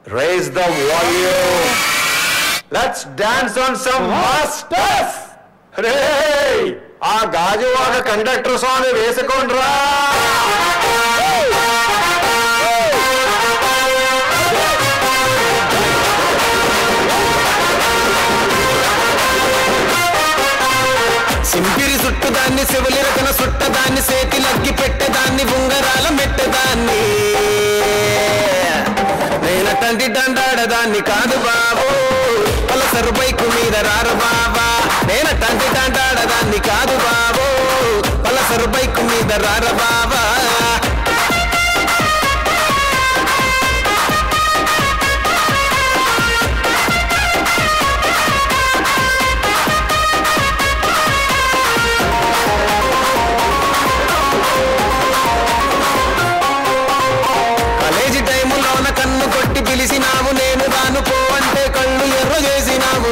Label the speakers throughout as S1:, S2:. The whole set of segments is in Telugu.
S1: raise the volume. Let's dance on some masters. Hey, ఆ గాజువాక కండక్టర్ స్వామి వేసుకోండ్రా.
S2: సింపిరి చుట్టుదాన్ని శివులి రకన సుట్టదాన్ని సేతి లగ్గి పెట్టేదాన్ని ఉంగరాల మెట్టదాన్ని నేనటంటి దండాడదాన్ని కాదు బాబు పలసరు బైకు మీద రారు బాబా నేనటంటి దండాడదాన్ని కాదు బాబు పలసరు బైకు మీద రారు బాబా పిలిసినావు నేను రాను పోవంటే కళ్ళు ఎర్ర చేసినావు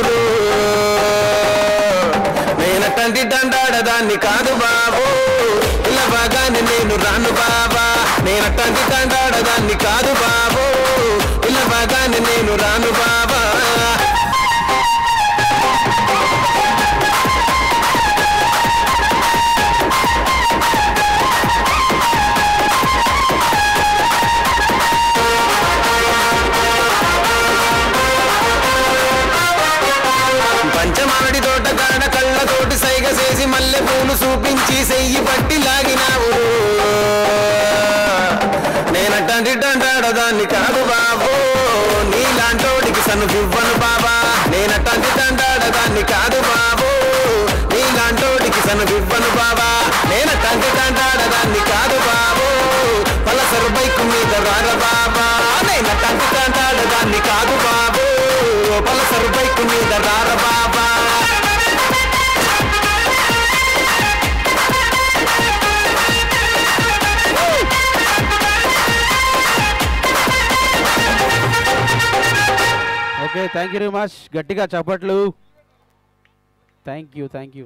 S2: నేనటంటి దండాడదాన్ని కాదు బాబు ఇలా బాగానే నేను రాను బాబా నేనటంటి దండాడదాన్ని కాదు బాబు ఇలా బాగానే నేను రాను బాబా పంచమాడి తోట కాడ కళ్ళతోటి సైగ చేసి మల్లె పూలు చూపించి సెయ్యి పట్టి లాగినావు నేనటంటి దండాడదాన్ని కాదు బాబు నీలాంటోడికి సనుగివ్వను బాబా నేనటంటి దండాడదాన్ని కాదు బాబు నీలాంటోడికి సనుగివ్వను బాబా నేనటంటి దండాడదాన్ని కాదు బాబు పలసరు బైకు మీద రార బాబా నేనటంటి దండాడదాన్ని కాదు బాబు పలసరు బైకు మీద రార బాబా
S3: okay thank you very much గట్టిగా చప్పట్లు థ్యాంక్ యూ